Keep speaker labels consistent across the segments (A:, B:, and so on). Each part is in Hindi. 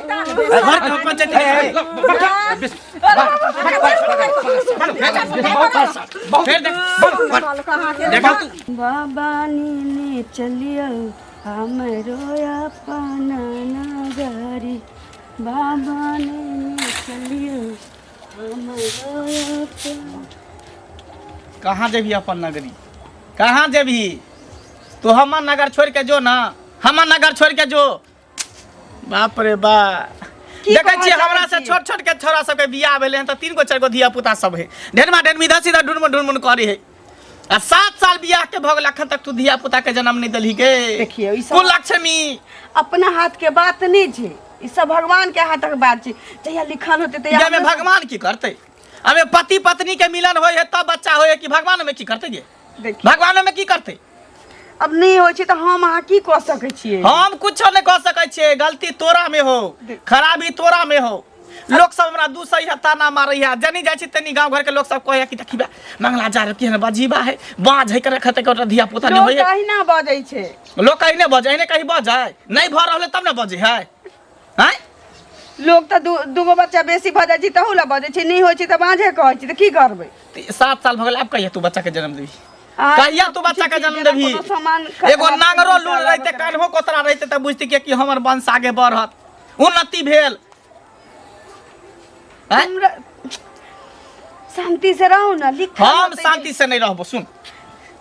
A: घर के पंचायत
B: बाबा नी चलियो हमरो अपना नगरी बाबा नी चलियो हमरो अपना।
A: कहाँ जेबी अपन नगरी? कहाँ जेबी तू? हमर नगर छोड़ के जो ना, हमर नगर छोड़ के जो। बाप रे बा, देखै छी हमरा से छोट छोट के छोरा सब के बियाह भेले हैं त 3 गो 4 गो धिया पुता सब है, ढेरमा ढेरमी धसी ध ढुनमुन करे है। आ 7 साल बियाह के भगल अखन तक तू धिया पुता के जन्म नहीं दलही के।
B: देखिए ई सब
A: कुल लक्ष्मी
B: अपना हाथ के बात नहीं छे, ई सब भगवान के हाथ के बात छे। जहिया लिखल होते तहिया
A: में भगवान की करते? अबे पति पत्नी के मिलन होय है तब बच्चा होय है कि भगवान में की करते ये? भगवान में की करते?
B: अब नहीं हो छे त हम अहाँ की कह सकै छियै?
A: हम कुछ नहीं कह सकै छियै। गलती तोरा में हो, खराबी तोरा में हो। लोग सब हमरा दूसरी हत्ता ना मारै है। जनी जाय छी तनी गांव घर के लोग सब कहे कि देखिबा मंगला जा रखी है बजीबा है बाज है करे खते के धिया पुता नहीं होय।
B: लोग कहीं ना बजै छे,
A: लोग कहीं नहीं बजे है, कहीं बजाय नहीं भ रहले तब ना बजे है। हैं
B: लोग त दूगो बच्चा बेसी भ जाय छी तहु ला बजै छी, नहीं होय छी त बाजे कहै छी त की करबै?
A: 7 साल भ गेल अब कहिया तू बच्चा के जन्म देबी? कहिया तू बच्चा के जन्म देबी? एगो नांगरो लूल रहते कान्हो कोतरा रहते त बुझती कि हमर वंश आगे बढ़त, उन्नति भेल।
B: शांति से रहो ना। लिख
A: हम शांति से नहीं रहबो। सुन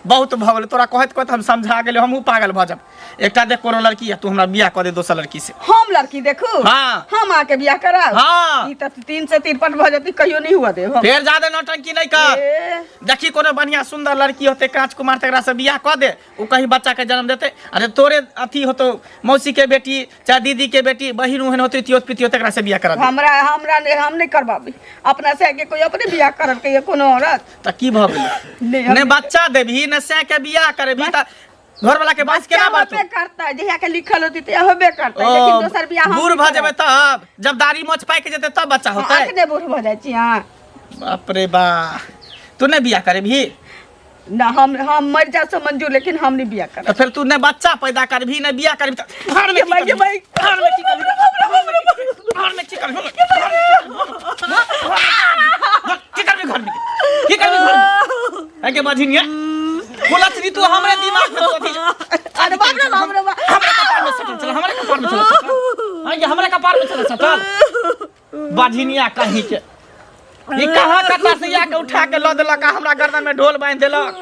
A: बहुत भगल तोरा कहत कहत हम समझा गेले, हमहू पागल भ जाब। एकटा देख कोनो लड़की है, तू हमरा बियाह क दे दोसर लड़की से।
B: हम लड़की देखू?
A: हाँ
B: हम आके बियाह कराब?
A: हाँ
B: ई त 3 से 53 भ जती, कहियो नहीं हुआ दे।
A: फिर ज्यादा नौटंकी नहीं कर। देखी कोनो बढ़िया सुंदर लड़की होते कांच कुमार तकरा से बियाह क दे, उ कहीं बच्चा के जन्म देते। अरे तोरे अथी होतो मौसी के बेटी चाहे दीदी के बेटी बहिन उहन होती तियोत पितियो तकरा से बियाह करा दे।
B: हमरा हम नहीं करबाबी अपना से के कोई अपने बियाह करल के कोनो औरत
A: त की भ गेलै? ने बच्चा देबही ने से के बियाह करबी त घर वाला के बात केना बात
B: करता है? जहिया के लिखल होती त होबे करता है, लेकिन दोसर बियाह हम
A: बूढ़ भ जेबे तब, जब दाढ़ी मोछ पाइ के जेते तब बच्चा होतै।
B: अखने बूढ़ भ जाय छी। हां
A: बाप रे बा, तू ने बियाह करबी
B: ना? हम मर जा सो मंजूर, लेकिन हम नहीं बियाह कर।
A: फिर तू ने बच्चा पैदा करबी ने बियाह करबी त घर में की करबी? घर में की करबी? घर में की करबी? की करबी घर में? की करबी घर में? आगे बाजिनिया बोलत नी तू हमरे दिमाग में तो थी।
B: अरे बाप रे बाप रे बाप,
A: हमरे कपार में सटल चल, हमरे कपार में चल। आगे हमरे कपार में चल सटल बाजिनिया कहीं के। ई कहां कता से या के उठा के ल देलक, हमरा गर्दन में ढोल बांध देलक।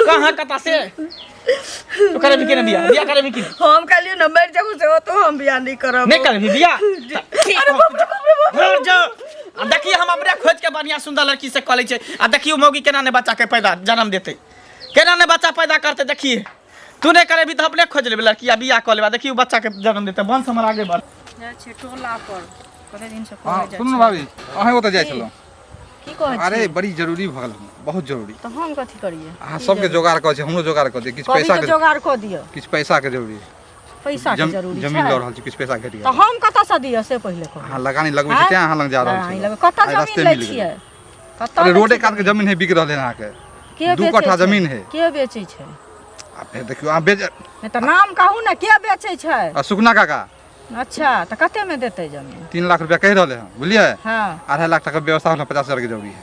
A: कहां कता से? तू करबी कि नहीं बियाह? बियाह करबी कि नहीं?
B: हम कहलियो न मर जाऊ से तो हम बियाह नहीं करब।
A: नहीं करबी बियाह?
B: अरे बाप रे बाप रे
A: मर जा। आ देखिए हम अपने खोज के बढ़िया सुंदर लड़की से कॉलेज छै। आ देखियो मौगी केना ने बच्चा के पैदा जन्म देते, केना ने बच्चा पैदा करते। देखिए तू नहीं करेबी तो अपने खोज लेबे लड़की, आ बियाह क लेबा। देखियो बच्चा के जन्म देते, वंश हमर आगे बढ़।
B: जा छै टोला पर कते दिन से
C: हां
B: कहै जा।
C: सुन भाभी अहे ओत जाय छलो।
B: की कहै छी?
C: अरे बड़ी जरूरी भ गेल, बहुत जरूरी।
B: तो हम कथि करिए?
C: हां सबके जोगाड़ क छै, हमरो जोगाड़ क दे। किछ पैसा के
B: जोगाड़ क दियो।
C: किछ पैसा के जरूरी है।
B: पैसा के जरूरी छै?
C: जमीन ल रहल छी, किछ पैसा के दियो।
B: तो हम कत से दियो से पहिले कह।
C: हां लगानी लगबै छै, त्या अहाँ लग जा रहल छी।
B: कत जमीन लै छियै? कत?
C: अरे रोडे काट के जमीन है बिक रहल है अहाँ के। 2 कट्ठा जमीन है।
B: के बेचै छै?
C: आ फिर देखियो अहाँ बेच
B: नहीं तो नाम कहू ना, के बेचै छै?
C: सुखना काका।
B: अच्छा तो कते में देते जमीन?
C: 3 लाख रुपया कह रहले हैं, बुझलिए?
B: हां
C: 2.5 लाख तक व्यवस्था होला, 50,000 के जरूरी है।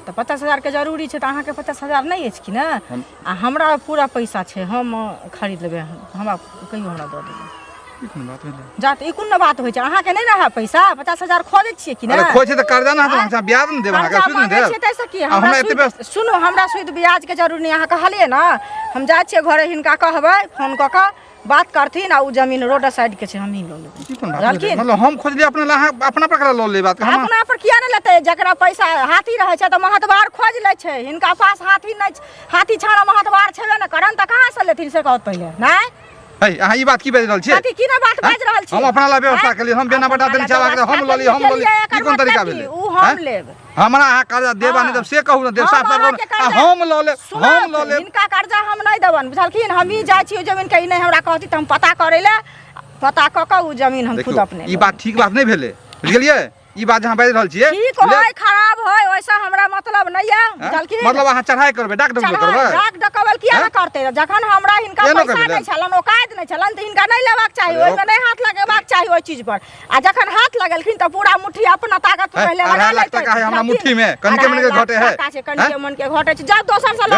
B: तो 50,000 के जरूरी छै, तो अहाँ के 50,000 नहीं अछि कि ना? आ हमरा पूरा पैसा छै, हम खरीद लेबै। हमरा कहियो हमरा दऽ देबै।
C: ई कोन बात भेलै?
B: जात ई कोन बात होइ छै? अहाँ के नहीं रहा पैसा? 50,000 खोजै छियै कि ना?
C: अरे खोज छै त कर्जा ना त हमसे ब्याज न देब, अहाँ के सुन दे।
B: तैसे की हमरा सुनो, हमरा सुध ब्याज के जरूरी नहीं। अहाँ कहलिए ना हम जाय छियै घरे, हिनका कहबै फोन क के बात करथिन, आ उ जमीन रोड साइड के छै, हम ही ल लेबै।
C: ई कोन बात भेलै? मतलब हम खोज लिए अपना अपना पर ल ले बात हम
B: अपना पर किया नहीं लेते? जकरा पैसा हाथी रहे छै त महतबार खोज ले छै। हिनका पास हाथी नहीं, हाथी छाड़ा महतबार छेबे न करन, त कहां से लेथिन से कहत पहिले? नहीं
C: है अहाँ ई बात की बाजि रहल छियै?
B: हाथी की ना बात बाज रहल छी?
C: हम अपना ला व्यवस्था के लिए हम बिना बता देली चावा के हम ल ली ई कोन तरीका भेलै?
B: उ हम लेब।
C: हमरा अहाँ कर्जा देबा नहीं तब से कहू ना, देब साफ साफ हम ल ले, हम ल ले।
B: इनका कर्जा हम नहीं देबन, बुझलखिन? हम ही जाय छी जमीन के नहीं हमरा कहती त हम पता करे ले, पता क के उ जमीन हम खुद अपने।
C: ई बात ठीक बात नहीं भेलै, बुझलिए? ई बात जहां बाज रहल छियै
B: ठीक होय खराब होय वैसा हमरा मतलब नहीं है जलकी
C: मतलब अहाँ चढ़ाई करबे डाक डबल करबे
B: डाक डकबल किया न करते जखन हमरा हिनका पैसा नहीं छलन औकात नहीं छलन त हिनका नहीं लेबाक चाही ओइ में नहीं हाथ लगेबाक चाही ओइ चीज पर आ जखन हाथ लगलखिन त पूरा मुट्ठी अपना ताकत पहले लगा लेते
C: है हमरा मुट्ठी में कनके मन के घटे है
B: कनके मन के घटे जा दोसर से लो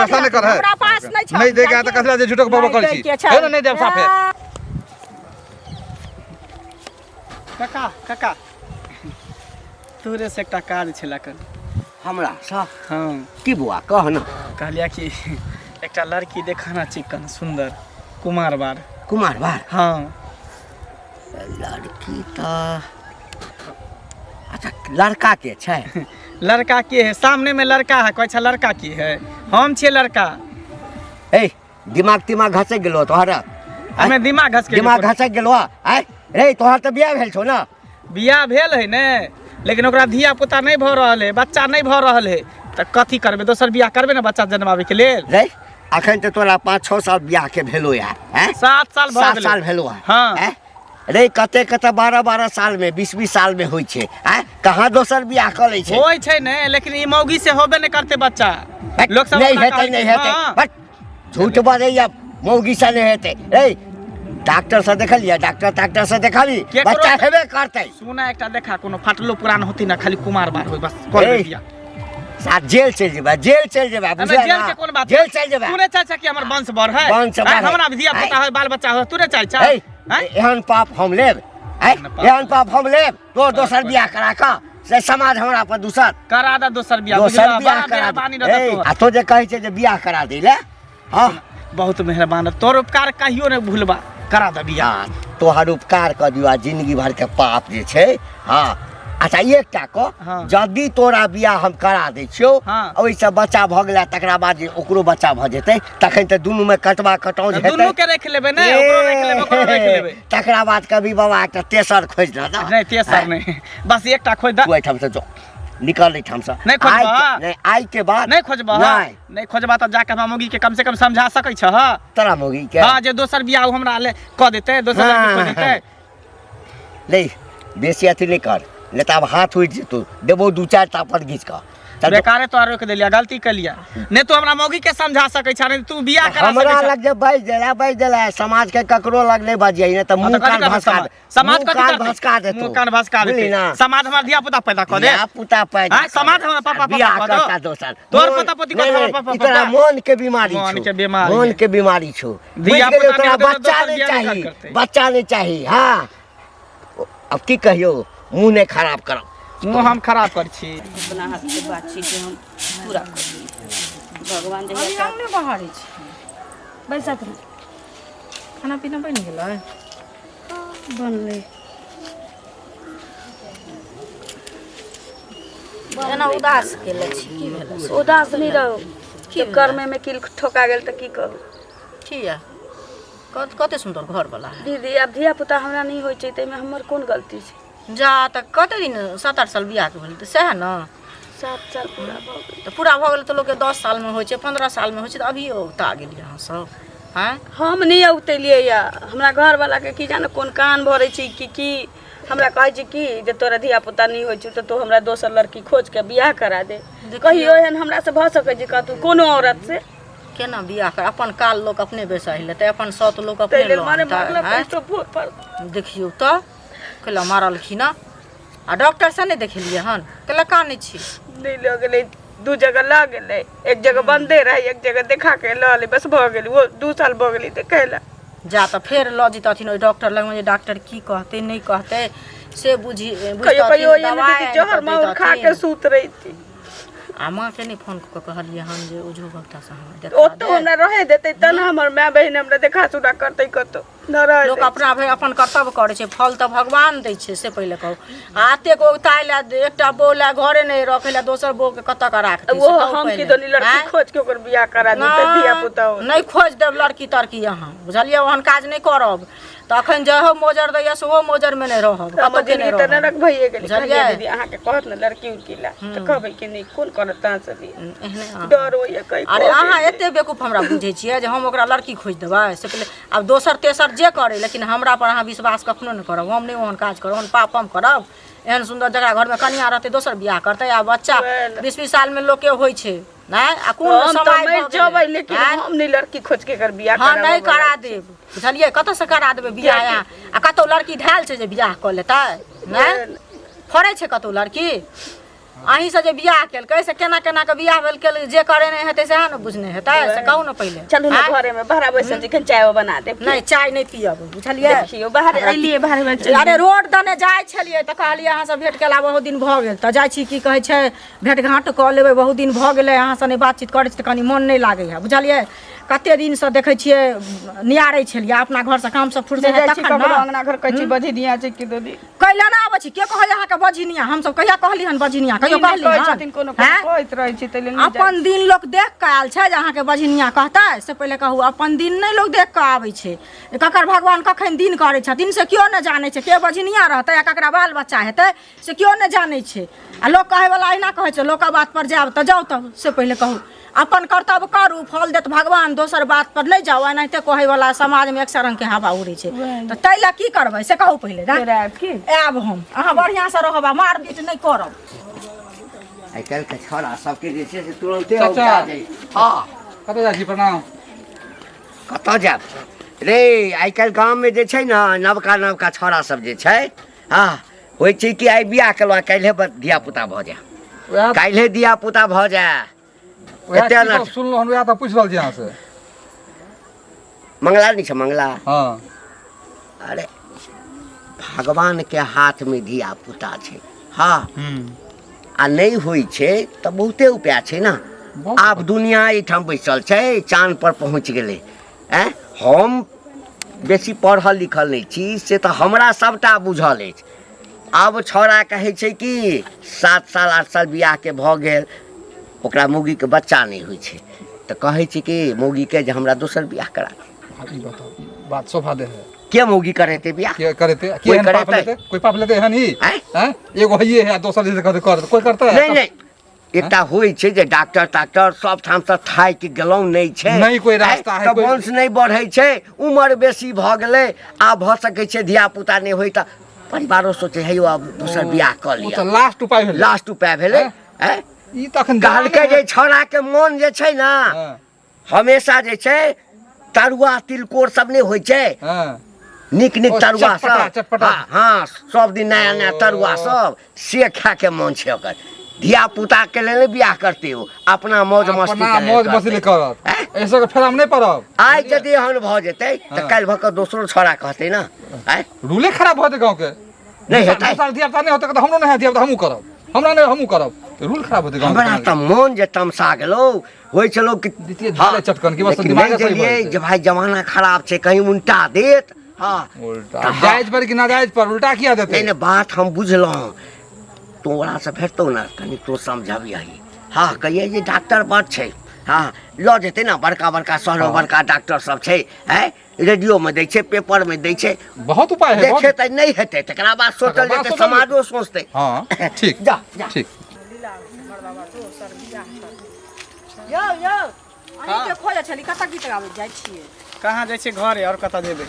B: हमरा पास नहीं छ
C: नहीं देगा त कसला जे झुटक बाबा कर छी है ना नहीं देब साफे
A: काका तोरे से एकटा काज छला कन
D: हमरा सब
A: हाँ
D: की बुआ कह न
A: कहलिया कि एकटा लड़की देखाना चिकन सुंदर कुमारवार
D: कुमारवार
A: हाँ
D: लड़की तो अच्छा लड़का के छै
A: लड़का के है सामने में लड़का है कहै छै लड़का की है हम छियै लड़का
D: ए दिमाग घसक गेलो तोहरा
A: हमें दिमाग घस के
D: दिमाग घसक गेलो आय रे तोहर त बियाह भेल छौ न
A: बियाह भेल है ने लेकिन ओकरा धिया पुता नहीं भ रहल है बच्चा नहीं भ रहल है त कथी करबे दोसर बियाह करबे ना बच्चा जन्मावे के लेल
D: रे अखन त तोरा 5-6 साल बियाह के भेलो यार हैं
A: 7 साल भ
D: 7 साल भेलो है
A: हाँ
D: हैं रे कते 12 साल में 20 साल में होई छै हैं कहां दोसर बियाह क लै छै
A: होय छै ने लेकिन ई मौगी से होबे नहीं करते बच्चा लोग सब
D: नहीं हेतै बट झूठ बाजैया मौगी से नहीं हेतै रे डॉक्टर से देखलिए डॉक्टर से देखाली बच्चा हेबे करतै
A: सुना एकटा देखा कोनो फाटलो पुरान होती ना खाली कुमार बार होय बस कर दिया
D: साथ जेल चल जेबा बुझा
A: जेल के कोन बात
D: जेल चल जेबा
A: तूने चाचा कि हमर वंश बर है हमरा धिया पुता है बाल बच्चा है तूने चाचा
D: एहन पाप हम लेब एहन पाप हम लेब तो दोसर बियाह करा का से समाज हमरा पर दूसर
A: करा दा दोसर बियाह
D: दोसर बियाह करा दे आ तो जे कहै छै जे बियाह करा दे ले हां
A: बहुत मेहरबान तोर उपकार कहियो नहीं भूलबा करा दे बियाह
D: तोहर उपकार क दिवा जिंदगी भर के पाप जे छै हां अच्छा एकटा को जल्दी तोरा बियाह हम करा दे छियो ओइ से बच्चा भ गेला तकरा बाद जे ओकरो बच्चा भ जेतै तखन त दुनू में कटवा कटौज हेतै
A: दुनू के रख लेबे ने ओकरो रख लेबे ओकरो रख लेबे
D: तकरा बाद कभी बाबा एकटा तेसर खोज द
A: नहीं तेसर नहीं बस एकटा खोज द
D: तू एठाम से जो निकल एठाम से
A: नहीं खोजबा
D: नहीं आई के बाद
A: नहीं खोजबा नहीं खोजबा त जाके हम मौगी के कम से कम समझा सकै छ
D: तोरा मौगी के
A: हां जे दोसर बियाह हमरा ले क देतै दोसर लड़की खोज देतै
D: नहीं बेसी अथी नहीं कर ले तब हाथ उठ जेतौ देबो 2-4 तापर घीच का
A: बेकारे तो रोक देलिया गलती कर लिया नहीं तो हमरा मौगी के समझा सकै छ नहीं तू बियाह करा सकै छ
D: हमरा लग जे बाज देला समाज के ककरो लग नहीं बाजियै ने त मुंह कान भसका
A: समाज का
D: भसका दे
A: मुंह कान भसका दे समाज हमर धिया पुता पैदा कर दे
D: धिया पुता पैदा
A: समाज हमर पापा
D: बियाह करता दोसर
A: तोर पोता पोती कर हमर पापा
D: तोरा मन के बीमारी छौ मन के बीमारी छौ धिया पुता बच्चा नहीं चाहिए हां अब की कहियो मुंह ने खराब करो
A: मुंह हम खराब कर छी
E: अपना हाथ के बात छी जे हम पूरा कर भगवान जे
B: हमने बहारी छी बैसा कर खाना पीना बन गेलै
E: बनले
B: एना उदास केले छी की भेल
E: उदास नहीं रहो कि कर्मे में किल ठोका गेल त की कहू
B: ठीक है कते सुंदर घर वाला है
E: दीदी अब धिया पुता हमरा नहीं होय छै तै में हमर कोन गलती छै
B: जा त कते दिन 7-8 साल बियाह के भेल त सह न
E: 7 साल पूरा भ गेल
B: त पूरा भ गेल त लोग के 10 साल में होय छै 15 साल में होय छै त अभी उता गेलियै अहाँ सब हैं
E: हम नहीं उतेलिए या हमरा घर वाला के की जाने कोन कान भरै छी की हमरा कहै छी कि जे तोरा धिया पुता नहीं होय छै त तू हमरा दोसर लड़की खोज के बियाह करा दे कहियो एहन हमरा से भ सकै छै कतू कोनो औरत से
B: केना बियाह कर अपन काल लोग अपने बेसाहि लेते अपन सत लोग अपने देखियो त कला मारलखिन आ डॉक्टर से नहीं देखलिए हन कला का नहीं छी
E: नहीं ल गेलै दू जगह ला गेलै एक जगह बंदे रहे एक जगह देखा के ल ले बस भ गेलै वो 2 साल भ गेलै त कहला
B: जा त फेर ल जितथिन ओइ डॉक्टर लग में डॉक्टर की कहते नहीं कहते से बुझी
E: कहियो दवाई जहर मार खा के सूत रही थी
B: आ मां के नहीं फोन क कहलिए हम जे ओझो भक्ता से हम देखा
E: ओ तो हमरा रहे देते त न हमर माय बहिन हमरा देखा सुना करते कतो न रहे
B: लोग अपना भाई अपन कर्तव्य करे छै फल त भगवान दै छै से पहिले कहू आते को उताइला एकटा बोला घरे नहीं रखेला दोसर बो के कत का राख
E: वो हम की दोनी लड़की खोज के ओकर बियाह करा देते धिया पुता
B: नहीं खोज देब लड़की तरकी यहां बुझलिए ओहन काज नहीं करब तखन जहो मोजर दैया सेहो मोजर में नहीं रहब
E: हम जिंदगी त नरक भइए गेली दीदी अहाँ के कहत न लड़की उकिला त कहबै कि नहीं कोन करत ता से भी
B: एहने
E: डर होइए कई
B: अरे अहाँ एते बेकूफ हमरा बुझै छियै जे हम ओकरा लड़की खोज देबै से पहिले अब दोसर तेसर जे करे, लेकिन हमरा पर अहाँ विश्वास कखनो नहीं करब। हम नहीं ओहन काज करब, ओहन पाप हम करब। एहन सुंदर जकरा घर में कनिया रहते दोसर बियाह करते, आ बच्चा 20-20 साल में लोग के होइ छै नहीं। आ कोन समय
E: मर जबै, लेकिन हम नहीं लड़की खोज के कर बियाह
B: हाँ नहीं करा देब, बुझलिए? कतऽ से करा देबै बियाह यहाँ? आ कतौ लड़की ढाल छै जे बियाह कऽ लेतै नहीं? फड़ै छै कतौ लड़की? अहीं से जे बियाह केलकै से केना केना के बियाह भेल के जे करे नहीं हेतै सेहा न बुझने हेतै, से कहू न पहिले।
E: चलू ना घरे में बाहर बैसल छी, चाय बना दे।
B: नहीं चाय नहीं पियब, बुझलिए?
E: देखियो बाहर एलिए, बाहर में
B: अरे रोड दने जाय छलिए त कहलिए अहाँ से भेट केला बहुत दिन भ गेल, त जाय छी की कहै छै भेट घाट क लेबै, बहुत दिन भ गेलै अहाँ से नहीं बातचीत करै छी त कनी मन नहीं लागै है, बुझलिए? कते दिन से देखै छियै नियारै छलिए, अपना घर से काम सब फुर्सत है तखन ना
E: अंगना घर कहै छी बझिनिया छै कि दीदी
B: कैला ना आबै छी। के कहै अहाँ के बझिनिया? हम सब कहिया कहली हन बझिनिया? कहियो कहली
E: छथिन कोनो कहैत रहै छी तले
B: अपन दिन लोग देख के आयल छै जे अहाँ के बझिनिया कहतै? से पहिले कहू अपन दिन नहीं लोग देख के आबै छै। ककर भगवान कखन दिन करै छथिन से केओ नहीं जानै छै। के बझिनिया रहतै आ ककरा बाल बच्चा हेतै से केओ नहीं जानै छै। आ लोग कहै वाला अहिना कहै छै, लोक बात पर जायब त जाउ, तब से पहिले कहू अपन कर्तव्य करू, फल देत भगवान, दोसर बात पर नहीं जाओ। एनाहिते कहै वाला समाज में एक रंग के हवा उड़ै छै, त तैला की करबै से कहू पहिले। आब हम अहाँ बढ़िया से रहब, मार पीट नहीं करब।
D: आइ काल्हि के छोरा सबके जे छै से तुरंते औका जाइ। हाँ
C: कतऽ जाइ छी? प्रणाम।
D: कतऽ जायब रे? आइ काल्हि गाममे जे छै ने नवका नवका छोरा सब जे छै, हाँ होइ छै कि आइ बियाह केलहुँ, काल्हे धियापुता भऽ जाय, काल्हे धियापुता भऽ जाय।
C: सुनलहुँ हन, वएह तऽ पूछि रहल छी अहाँ से।
D: मंगला नहीं छै मंगला?
C: हाँ।
D: अरे भगवान के हाथ में धियापुता छै। हाँ आ नहीं होइ छै तऽ बहुते उपाय छै ना। आब दुनिया एहिठाम बैसल छै, चाँद पर पहुँच गेलै। हम बेसी पढ़ल लिखल नहीं छी, से तऽ हमरा सबटा बुझल अछि। आब छौड़ा कहै छै कि 7 साल 8 साल बियाह के भऽ गेल, ओकरा मौगी के बच्चा नहीं होइ छै, तऽ कहै छै कि मौगी के जे हमरा दोसर बियाह करा दे।
C: ई बताओ, बात सोफा दे है।
D: के मौगी करेते बियाह?
C: के करेते?
D: कोई करेते?
C: कोई पाप लेते है नहीं? हैं? एगो हइये है, दोसर जैसे कर कोई करता है?
D: नहीं नहीं, एकटा होइ छै जे डॉक्टर ताक्टर सब ठाम से थाकि गेलौं नहीं छै,
C: नहीं कोई रास्ता है,
D: कोई वंश नहीं बढ़ै छै, उम्र बेसी भऽ गेलै, आब भऽ सकै छै धिया पुता नहीं होइ त परिवारो सोचे है अब दोसर बियाह कर लिया।
C: तो लास्ट उपाय भेलै।
D: लास्ट उपाय भेलै।
C: ई तखन
D: कहलकै जे छौड़ा के मन जे छै ना हमेशा जे छै तरुआ तिलकोर सब नहीं होइ छै, निक निक तरुआ सब, हाँ सब दिन नया नया तरुआ सब से खा के मन छै ओकर। धिया पुता के लेल बियाह करते हो, अपना मौज मस्ती
C: करत, ऐसे के फेराम नहीं पड़ब।
D: आइ यदि एहन भऽ जेतै तऽ काल्हि भऽ कऽ दोसरो छौड़ा कहतै ना,
C: रूले खराब भऽ जेतै गाँव के।
D: नहीं हेतै,
C: धिया पुता नहीं होतै तऽ हमरो नहीं है, धिया पुता हमहूँ करब, हमरा नहीं हमहूँ करब, रूल खराब होतै गाँव।
D: हमरा तऽ मन जे तमसा गेलौ, होइ छलो कि
C: चटकन की बस दिमाग सही
D: है जे भाई जमाना खराब छै, कहीं उल्टा देत। हाँ
C: उल्टा जायज पर कि नाजायज पर उल्टा किया देते?
D: नहीं बात हम बुझलहुँ, तोरा से भेटतौ ना कनी तो समझबिही। हाँ कहिए जे डॉक्टर बड़ छै, हाँ लऽ जेतै ना, बड़का बड़का शहर बड़का डॉक्टर सब छै, रेडियो में दै छै, पेपर में दै छै,
C: बहुत उपाय है।
D: देखे तऽ नहीं हेतै, तकरा बाद सोचल जेतै, समाजो सोचतै।
C: हाँ ठीक
D: जा
C: ठीक।
B: यो यो अहीं के खोजे छली, कतऽ गीत गाबै जाइ छियै?
A: कहाँ जाइ छियै? घरे। और कतऽ जेबै?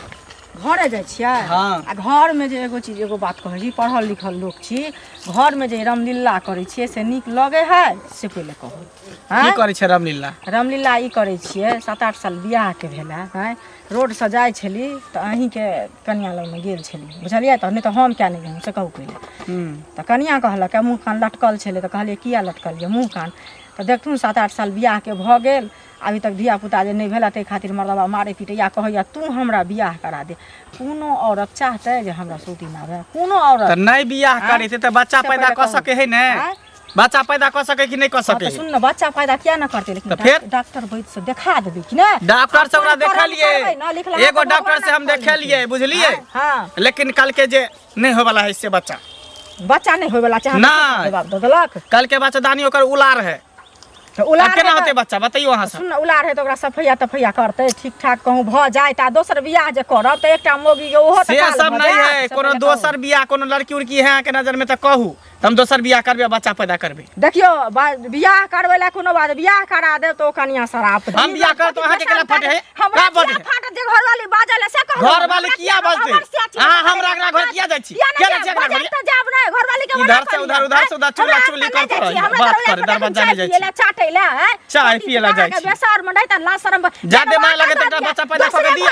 B: घरे जाइ छियै?
A: हाँ।
B: आ घर में जे एगो चीज एगो बात कहै छी, पढ़ल लिखल लोग छी, घर में जे रामलीला करै छियै से नीक लगे है से पहिले कहू।
A: की करै छै रामलीला?
B: रामलीला ई करै छियै, 7-8 साल बियाह के भेला है, रोड से जाइ छली तऽ अहीं के कनिया लग में गेल छली, बुझलियै? तऽ नहीं तऽ हम क्या नहीं गेलहुँ से कहू पहिले। तऽ कनिया कहलक मुँह कान लटकल छलै, तऽ कहलियै किया लटकल यऽ मुँह कान? तऽ देखथुन 7-8 साल बियाह के भऽ गेल, अभी तक धिया पुता जे नहीं भेला, ताहि खातिर मर्दबा मारे पीटे या कहैया तू हमरा बियाह करा दे। कोनो औरत चाहते जे हमरा सूती ना आवे? कोनो औरत
A: तऽ नहीं बियाह करै छै तऽ बच्चा पैदा कऽ सकै है ने? बच्चा पैदा कऽ सकै कि नहीं कऽ सकै?
B: सुन न, बच्चा पैदा किया ना करते, लेकिन
A: फिर
B: डॉक्टर वैद्य से देखा देबै कि ना?
A: डॉक्टर से हमरा देखलिए, एगो डॉक्टर से हम देखलिए, बुझलिए?
B: हाँ।
A: लेकिन कल के जे नहीं हो वाला है इससे बच्चा
B: नहीं होय वाला चाहे
A: ना,
B: बाप दे देलक।
A: कल के बच्चादानी ओकर उलार है,
B: तो उलार
A: केना होते बच्चा बताइयो अहाँ सब?
B: सुन उलार है तो ओकरा सफैया तफैया करते, ठीक ठाक कहूँ भ जाए ता दोसर बियाह जे करब त एकटा मोगी के ओहो त
A: से सब नहीं है। कोनो दोसर बियाह कोनो लड़की उड़की है के नजर में तो कहू, हम दोसर बियाह करबे बच्चा पैदा करबे।
B: देखियो बियाह करबै ला कोनो बात बियाह करा दे तो कनिया शराब
A: हम बियाह कर तो अहाँ के केना फटे है
B: हमरा
A: का फटे
B: फाट जे घर वाली बाजल से कह
A: घर वाली किया बजते हां हमरा एकरा घर किया जाइ छी केना छै एकरा घर
B: तो जाब नै घर वाली के
A: इधर से उधर चूल्हा चुल्ली करते रह बात कर दरवाजा में जाइ छी
B: ले चाटे ले
A: चाय पिए ला जाइ छी
B: बेसार में नै त ला शरम
A: जादे माय लगे त एकटा बच्चा पैदा कर दिया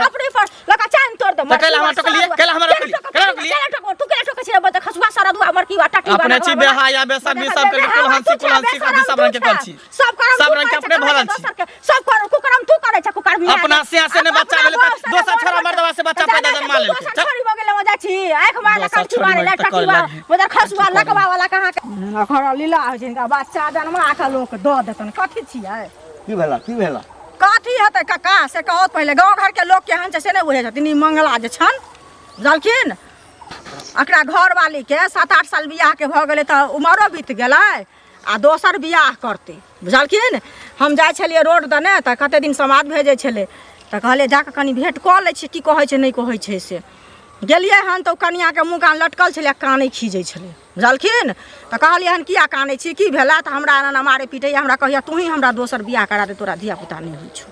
B: खपड़ी पर लका चान तोड़ दे
A: कला हमरा टकलिए कला हमरा टकलिए
B: तू केला टक छै बता खसुआ सारा दुआ हमर की बाटा टी
A: अपने छी बेहाया बेसर भी सब करके कुलहंसी कर सब रंग के कर छी सब रंग के अपने भरल छी
B: सब कर कुकरम तू करे छ कुकर मिया
A: अपना से ने बच्चा भेले त दोसर छोरा मर्दवा से बच्चा पैदा जन्मा ले
B: छोरी बगले में जा छी आंख मार ला कंठी मारे ला टकीवा उधर खसुआ लकवा वाला कहां के घर लीला हो जिनका बच्चा जन्मा के लोक द देतन कथि छियै
D: की भेला
B: कथी हेतै काका से कहत पहिले गांव घर के लोग केहन छै से नै बुझै छथिन ई मंगला जे छन बुझलखिन एकरा घर वाली के 7-8 साल बियाह के भ गेलै त उमरो बीत गेलै आ दोसर बियाह करते बुझलखिन हम जाइ छलियै रोड दने त कते दिन समाज भेजै छलै त कहले जाके कनी भेंट क लै छी की कहै छै नै कहै छै से गेलियै हन त कनिया के मुँह कान लटकल छलै कानै खीजै छलै बुझलखिन त कहलियै हन किया कानै छी की भेला त हमरा एना मारे पीटै हमरा कहैया तू ही हमरा दोसर बियाह करा दे तोरा धिया पुता नै होइ छौ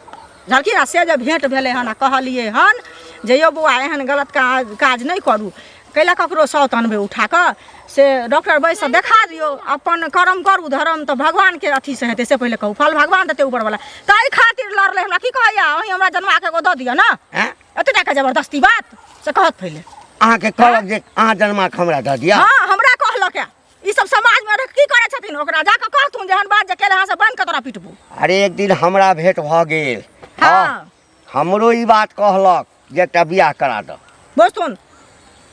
B: बुझलखिन आ से जे भेंट भेलै हन आ कहलियै हन जे यौ बौआ एहन गलत काज नै करू कैला ककरो सौत अनबै उठा कऽ से डॉक्टर बैस देखा दियौ अपन कर्म करू धर्म तऽ भगवान के अथी से हेतै से पहिले कहू फल भगवान देतै ऊपर वाला ताहि खातिर लड़ले हमरा की कहैया अहीं हमरा जन्मा के एगो दऽ दिअ ना एते के जबरदस्ती बात से कहत पहिले
D: अहाँ के कहलक जे अहाँ जन्मा के हमरा दऽ दिअ
B: हां हमरा कहलक ई सब समाज में की करे छथिन ओकरा जाके कहथुन जेहन बात जे केले हां से बन के तोरा पिटबू
D: अरे एक दिन हमरा भेंट भ गेल हां हमरो ई बात कहलक जे एकटा बियाह करा दऽ
B: बोलथुन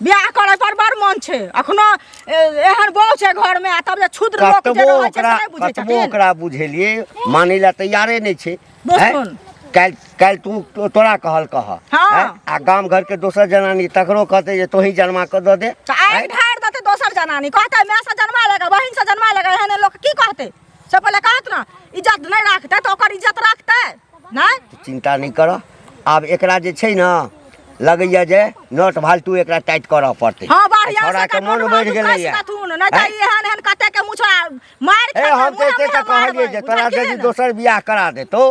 B: बियाह करे पर बड़ मन छै अखनो एहन बहु छै घर में आ तब जे क्षुद्र लोक जे रहै छै से नै बुझै छथिन
D: ओकरा बुझेलिए मानै ला तैयारे नै छै
B: बोलथुन
D: काल तू तोरा कहल कह आ गाम घर के दोसर जनानी तकरो कहते जे तोही जन्मा के दऽ दे
B: त आइ ढार देते दोसर जनानी कहते मैं से जन्मा लेगा बहिन से जन्मा लेगा एहन लोग की कहते से पहिले कहत ना इज्जत नै राखते त ओकर इज्जत राखते नै
D: चिंता नै कर आब एकरा जे छै ना लगैया जे नट भालतू एकरा टाइट करऽ पड़तै
B: हां बढ़िया
D: छोरा के मन बढ़ गेलै या
B: नै त एहन एहन कते के मुछा मार के
D: हम ते कहलिए जे तोरा यदि दोसर बियाह करा देतो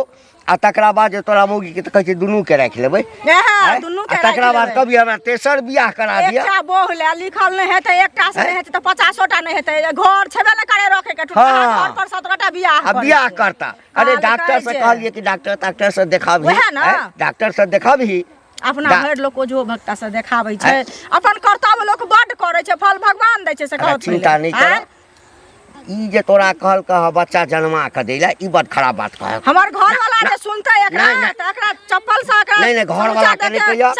D: आ तकरा बाद जे तोरा मौगी के त कहै छै दुनू के राख लेबै
B: हां दुनू के
D: तकरा बाद कभी हमरा तेसर बियाह करा दिया
B: एकटा बोह ले लिखल नै हेतै एकटा से नै हेतै त 50टा नै हेतै घर छेबे नै करे रखे के घर पर 17टा बियाह
D: करता अरे डॉक्टर से कहलिए कि डॉक्टर से देखाबी डॉक्टर से देखाबी
B: अपना भर लोग जो भक्ता से देखाबै छै अपन कर्तव्य लोग बड करे छै फल भगवान दै छै से कहत
D: चिंता नै कर ई जे तोरा कहल कह बच्चा जन्मा के देला ई बड खराब बात कह
B: हमर घर वाला जे सुनते एकरा त एकरा चप्पल से एकरा
D: नै घर वाला के नै कहिया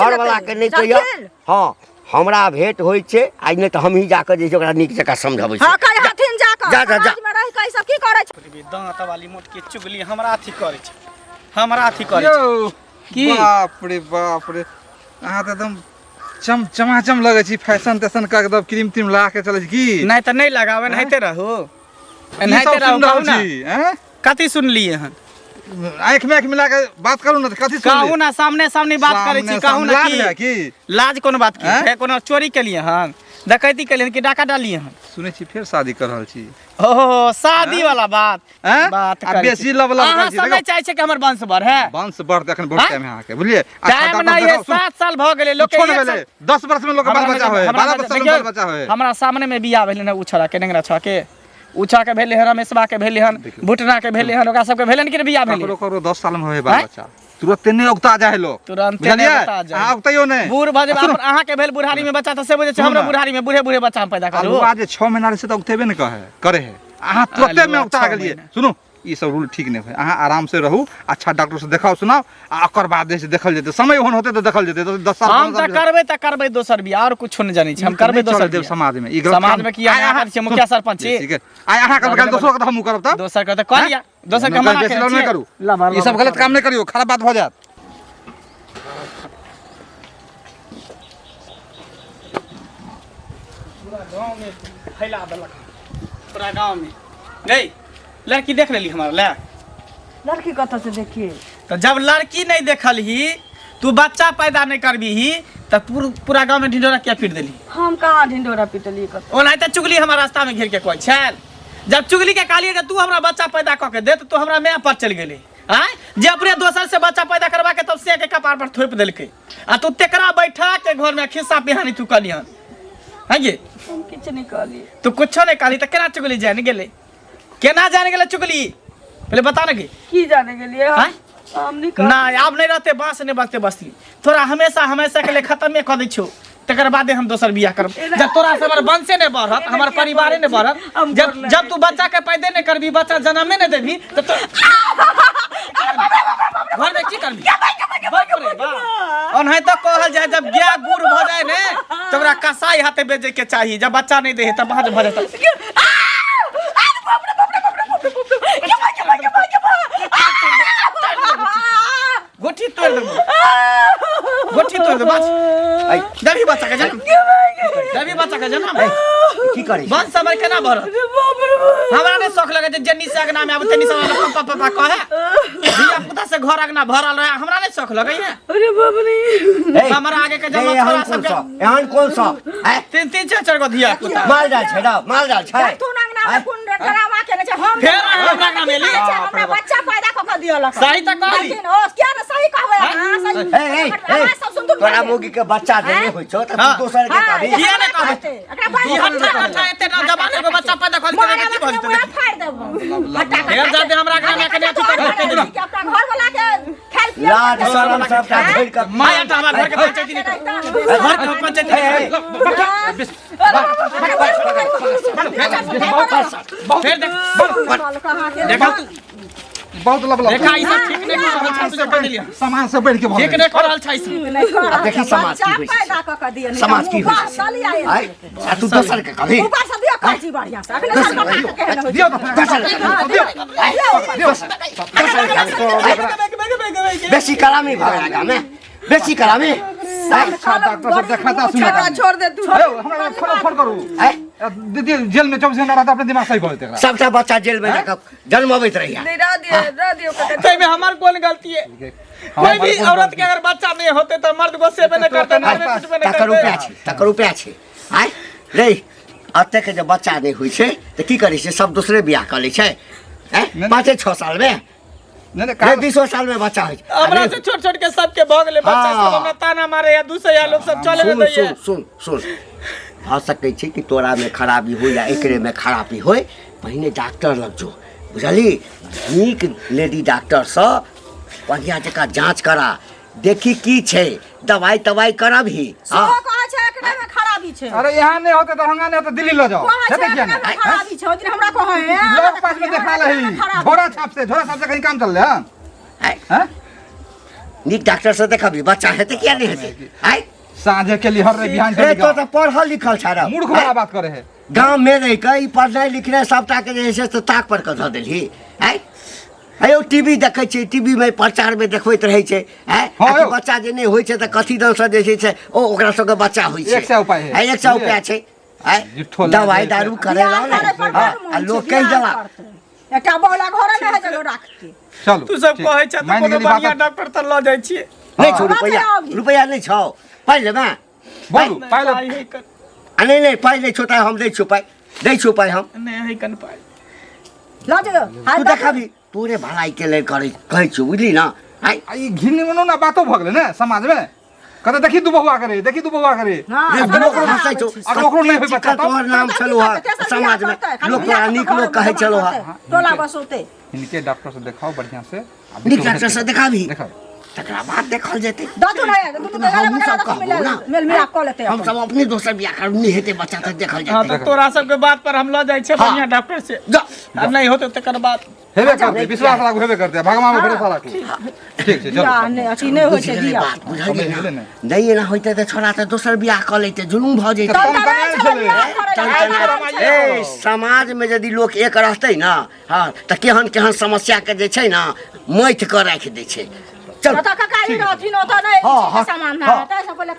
D: घर वाला के नै कहिया हां हमरा भेंट होय छै आइ नै त हम ही जाके जे ओकरा नीक जका समझाबै छै
B: हां कहि हथिन जाके समाज में रह के सब की करे छै
A: दांत वाली मोट के चुगली हमरा अथी करे छै हमरा अथी करे छै
C: की बाप रे अहाँ त एकदम चमाचम लगे छी फैशन तैशन का एकदम क्रीम तीम लगा के चले छी की
A: नहीं त नहीं लगावे नहिते रहो नहिते रहो ना हैं कथि सुनलिए हन
C: आंख में आंख मिला के बात करू ना कथि सुन
A: कहू ना सामने सामने बात करे छी कहू ना
C: की
A: लाज कोन बात की है कोनो चोरी के लिए हन डकैती के लिए कि डाका डालिए हन
C: सुनै छी फेर शादी कर रहल छी
A: ओहो शादी वाला बात बात
C: आ बेसी लवला
A: कर छी समय चाहे छै कि हमर वंश बढ़ है
C: वंश बढ़ त एखन बहुत टाइम है के बुझलिए
A: टाइम नहीं है 7 साल भ गेले लोग
C: के 10 वर्ष में लोग के बाल बच्चा होय 12 वर्ष में बाल बच्चा होय
A: हमरा सामने में बियाह भेले न उछरा के नेंगरा छ के उछा के भेले हन रमेशबा के भेले हन भुटना के भेले हन ओका सब के भेले न कि बियाह भेले
C: करो 10 साल में होय बाल बच्चा तुरंत नहीं उगता जाए लोग
A: तुरंत नहीं उगता जाए
C: हां उगतयो नहीं
A: बूढ़ भजे अहाँ के भेल बुढ़ारी में बच्चा त से बुझे छै हमरा बुढ़ारी में बूढ़े बूढ़े बच्चा हम पैदा करू
C: आज 6 महीना से त उगतेबे न करे है अहाँ तुरंत में उगता गेलिए सुनो ई सब रूल ठीक नहीं है अहाँ आराम से रहू अच्छा डॉक्टर से देखाओ सुनाओ आ ओकर बाद से देखल जेते समय होन होते तो देखल जेते 10 साल
A: हम त करबे दोसर बियाह और कुछ न जानि छी हम करबे दोसर
C: देव समाज में
A: समाज में किया अहाँ कर छी मुखिया सरपंच छी
C: ठीक है आइ अहाँ कर दोसर के हम करब त
A: दोसर के त करिया दोसर के मना के
C: नहीं करू ई सब गलत काम नहीं करियो खराब बात भ जात
A: पूरा गांव में फैला देलक पूरा गांव में नहीं लड़की देख लेली हमार ले
B: लड़की कत से देखिए
A: तो जब लड़की नहीं देखल ही तू बच्चा पैदा नहीं करबी ही तब पूरा गांव में ढिंढोरा क्या पीट देली?
E: हम कहाँ ढिंढोरा पीटलिए कतौ।
A: ओनाहिते चुगली हमारा रास्ता में घेर के कोई छल। जब चुगली के कहलिए जे तू हमरा बच्चा पैदा क के दे तो तू हमरा मैं पर चल गेली। आय जे अपने दोसर से बच्चा पैदा करवा के तब से के कपार पर थोप देलके आ तू तेकरा बैठा के घर में खिस्सा पिहानी तू कलियन। हां ये
E: हम किछ नहीं कहलिए।
A: तू कुछ नहीं कहली त केना चुगली जान गेले? केना जान गेले चुगली? पहले बता ना
E: की जाने के लिए
A: हैं?
E: हम नहीं
A: ना अब नहीं रहते बांस नहीं बचते बस्ती थोड़ा हमेशा के लिए खत्म कर दी छो तकर बादे हम दोसर बियाह करब। जब तोरा से हमर वंशे नहीं बढ़त हमर परिवारे नहीं बढ़त जब तू बच्चा के पैदे नहीं करबी बच्चा जन्मे नहीं देबी तो घर में की करबी? ओनाहि तो कहल जाए जब गाय बूढ़ भ जाए ने तो ओकरा कसाई हाथे बेचे के चाहिए। जब बच्चा नहीं दे तब बाहर भ जाता गोठी तोड़ दे बस जब बच्चा का जन्म
D: की करी
A: बंद समय केना भरत? हमरा ने शौक लगे जे जन्नी से अगना में आब तनी समय पापा पापा कहे बिया पुता से घर अगना भरल रहे हमरा ने शौक लगे है।
E: अरे बाप रे
A: हमरा आगे के जमा छोरा सब
D: एहन कोन सा
A: तीन चार गो धिया पुता
D: माल डाल छै माल डाल छै
B: तू नंगना में कुन ड्रामा केने छै हम
A: फेर हमरा अगना में ली
B: हमरा बच्चा पैदा क के दियलक।
A: सही त कहली
B: लेकिन ओ क्या न सही कहबै हां सही सब सुन तू
D: तोरा मोगी के बच्चा देने होइ छौ त तू दोसर के कहबी
A: किया ने कहते
B: एकरा
A: ई हट्ठा एते ना जमाने को बच्चा पैदा कर के की बोलते
B: मैं फाड़ देबो हटा
A: फेर जाते हमरा अगना में के अथी कर के
B: अपना घर वाला के खेल पिया
D: लाज शरम सब का झेल के
A: माया त हमरा घर के पंचायती नहीं घर के पंचायती फेर देखा तू
C: बहुत लब
A: देखा ई सब ठीक नहीं कर तुझे कर लिया
C: सामान से बैठ के
A: ठीक नहीं कर रहल छै
D: देखी समाज की होइ
B: पैदा क के दियन
D: समाज की होइ आय आ तू दोसर के कहबी
B: ऊपर से दिया काची बढ़िया से अगले साल का कहने हो
C: दियो
D: बेसी कलामी भगला गाँव में बेसी कलामी
C: डॉक्टर सब देखाता सुना
E: छोड़ दे तू
C: हमरा फोन करू दीदी जेल में 24 घंटा रहता अपने दिमाग सही करते एकरा
D: सबटा बच्चा जेल में जाकर जन्मबैत रहिया
E: नहीं रह दियो
A: तै में हमार कौन गलती है? कोई भी औरत के अगर बच्चा नहीं होते तो मर्द को सेवे नहीं करते नार में कुछ में नहीं
D: तकर रुपया छै आय रे अते के जब बच्चा नहीं होइ छै त की करै छै सब दूसरे बियाह कर लै छै 5-6 साल में
C: नहीं
D: 20 साल में बच्चा होइ
A: हमरा से छोट के सबके भगले बच्चा सब हमरा ताना मारे या दूसरे लोग सब चले में दैए।
D: सुन हो सकै छै कि तोरा में खराबी हो या एकरे में खराबी होय पहिने डॉक्टर लग जो बुझली नीक लेडी डॉक्टर से बढ़िया जका जांच करा देखी की छै दवाई तवाई करबही
B: सो कह छै एकरे में खराबी छै।
C: अरे यहाँ नहीं होते तो हंगा नहीं होते दिल्ली ले जाओ
B: है क्या नहीं खराबी छै ओतिर हमरा कहे
C: लोग पास में देखा रही झोरा छाप से कहीं काम चल रहा है
D: नीक डॉक्टर से देखबी बच्चा हेते किया नहीं हेते आय
C: साँझे के लिए हर रे बिहान
D: ए तो पढ़ल लिखल छाड़ा
C: मूर्ख वाला बात करे है
D: गांव में रह के ई पढ़नाइ लिखनाइ सबटा के जे छै से ताक पर के ध देलही आय आयो टीवी देखै छै टीवी में प्रचार में देखबैत रहै छै आय बच्चा जे नहीं होइ छै त कथी दन से जे छै से ओकरा सबके बच्चा होइ छै
C: 100 उपाय है
D: 100 उपाय छै आय दवाई दारू करे ला आ लोग कहि देला
B: एकटा बोला घर में है जगह राखते
C: चलो
A: तू सब कहै छ त कोनो बढ़िया डॉक्टर त ल जाय छी
D: नहीं छौ रुपया नहीं छौ पाइ लेबा
C: बोलू पहले
D: नहीं पाइ नहीं छौ त हम दै छौ पाइ हम
A: नहीं है कन पाई
B: ल जगह
D: तू देखबी तोरे भलाई के लेल करे कहै छौ बुझली ना आय
C: ई घिन मनो ना बातो भ गेलै ने समाज में कते देखी तू बहुआ करे
D: ओकरो हंसै छौ
C: और ओकरो नहीं होय बच्चा
D: तोहर नाम चलो है समाज में लोग तोरा नीक लोग कहै चलो है
B: टोला बसोते
C: इनके डॉक्टर से दिखाओ बढ़िया से
D: नीक डॉक्टर से दिखाबी
C: दिखाओ
D: तकरा बाद देखल जेतै
B: दतु नहीं दतु
D: हम सब कहबो ना
B: मेल मिलाप क लेते
D: हम सब अपने दोसर बियाह कर नहीं हेते बच्चा तक देखल
A: हां
D: जेतै
A: तो तोरा सब के बात पर हम ल जाय छै बढ़िया डॉक्टर से
D: जा
A: अब नहीं होते तकर बात
C: हेबे करते विश्वास राखू हेबे करते भगवान में भरोसा राखू ठीक छै चलो
B: नहीं अच्छी नहीं होय छै दिया
D: बुझलियै नहीं ना होइते त छोरा त दोसर बियाह क लेते जुलुम भ जेतै ए समाज में यदि लोग एक रहतै ना हां त केहन समस्या के जे छै ना मैथ क राख दै छै चल
B: तो का काई रहथिन ओ तो नहीं सामान ना त सब पहले